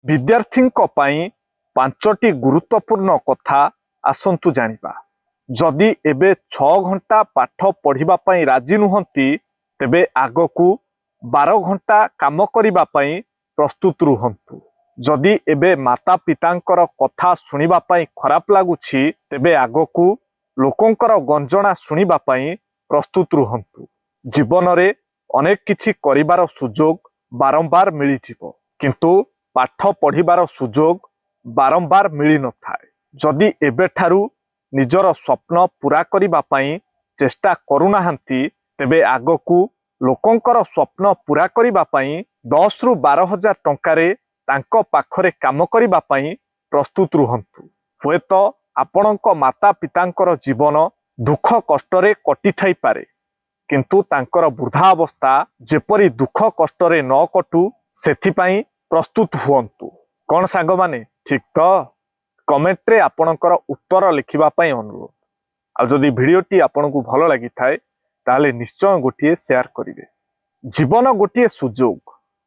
विद्यार्थींक पई पांचटी गुरुत्वपूर्ण कथा आसंतु जानिबा। जदि एबे 6 घंटा पाठ पढ़िबा पई राजी नुहंती तेबे आगकू 12 घंटा काम करिबा पई प्रस्तुत रुहंतु। जदि एबे माता पितांकर कथा सुनिबा पई खराब लागुछि तेबे आगकू लोकंकर गंजना सुनिबा पई प्रस्तुत रुहंतु। जीवन रे अनेक किछि करिबार सुजोग बारंबार मिली जिवो, किंतु पाठ पढ़िबार सुजोग बारंबार मिली न थाए। जदि एबेठारु निजर स्वप्न पूरा करिबा पई चेष्टा करुनाहांती तेबे आगकू लोकंकर स्वप्न पूरा करिबा पई 10 रु 12 हजार टंकारे तांको पाखरे काम करिबा पई प्रस्तुत रुहंतु। हुएत आपणक माता पितांकर जीवन दुख कष्टरे कटि थाई पारे, किंतु तांकर वृद्धा अवस्था जेपरी दुख कष्टरे न कटू सेथिपाई प्रस्तुत हुअंतु। कौन सांग माने ठीक तो? कमेंट रे आपणकर उत्तर लिखिबा पई अनुरोध। आ जदि भिडियोटी आपनकु भलो लागि थाए ताले निश्चय गोटिए शेयर करिवे। जीवन गोटिए सुजोग,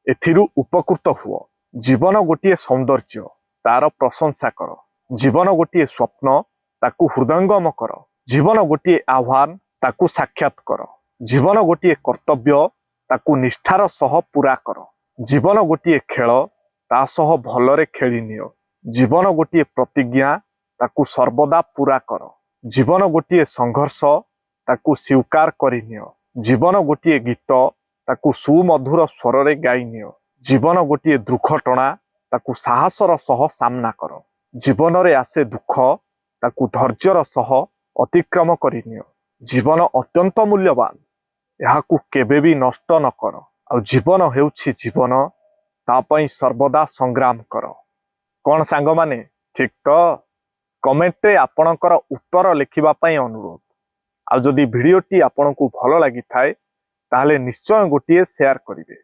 एथिरु उपकृत हुओ। जीवन गोटिए सौंदर्य, तार प्रशंसा कर। जीवन गोटिए स्वप्न, ताकू हृदयंगम कर। जीवन गोटिए आह्वान, ताकू साक्षात कर। जीवन गोटिए कर्तव्य, ताकू निष्ठार सह पूरा कर। जीवन गोटिए खेल, ता सह भलरे खेली नियो। जीवन गोटिए प्रतिज्ञा, ताकू सर्वदा पूरा कर। जीवन गोटिए संघर्ष, ताकू स्वीकार करि नियो। जीवन गोटिए गीत, ताकू सुमधुर स्वर रे गाई नियो। जीवन गोटिए दुर्घटना, ताकू साहसर सह सामना कर। जीवन रे आसे दुख, ताकू धैर्यर सह अतिक्रम करि नियो। जीवन अत्यंत मूल्यवान, याकू केबे भी नष्ट न कर। आ जीवन हेउछि जीवन, ता पई सर्वदा संग्राम कर। कौन सांग माने ठीक तो? कमेंट रे आपणकर उत्तर लिखिबा पई अनुरोध। आ जदि भिडियोटी आपनकु भलो लागि थाए ताहले निश्चय गोटिए शेयर करिवे।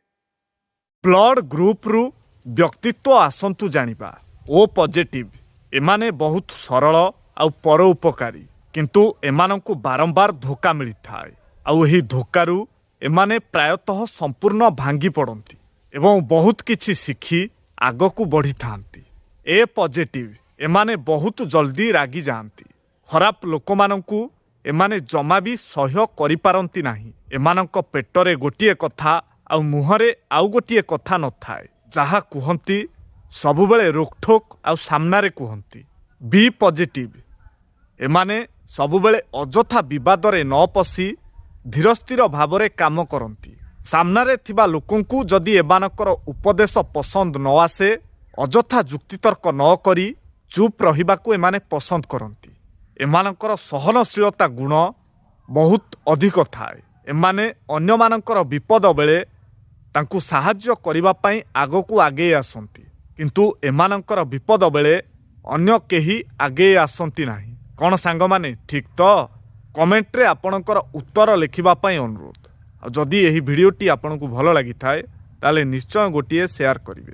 ब्लड ग्रुप रु व्यक्तित्व आसंतु जानिबा। ओ पॉजिटिव एमाने बहुत सरल आ परोपकारी, किंतु एमानंकु बारंबार धोखा मिली थाए। आउ एही धोकारु एमाने प्रायतः संपूर्ण भांगी पड़ती एवं बहुत किछि शिखी आगकू बढ़ी थांती। ए पॉजिटिव एमाने बहुत जल्दी रागी जाती। खराब लोक मानंकु एमाने जमा भी सह्य करि पारंती नाही। एमानंक पेटरे गोटिए कथा आउ मुहरे आउ गोटिए कथा न थाए। जहा कुहंती सबुबेले रोकठोक आउ सामनारे कुहंती। बी पॉजिटिव एमाने सबुबेले अजथा विवादरे न पसी धीरस्थिर भावरे काम करती। सामनारे थिबा लोकंकु जदि एमानकर उपदेश पसंद न आसे अजथा जुक्तितर्क न करी चुप रहिबाकू एमाने पसंद करती। एमानकर सहनशीलता गुण बहुत अधिक थाए। एमाने अन्य मानकर विपद बेले तांकू साहाय्य करिबा पई आगकू आगे आसंती, किंतु एमानकर विपद बेले अन्य केही आगे आसंती नाही। कौन सांग माने ठीक तो? कमेंट रे आपणकर उत्तर लिखिबा पई अनुरोध। जदि एही भिडियोटी आपनकु भलो लागि थाए ताले निश्चय गोटिए शेयर करिवे।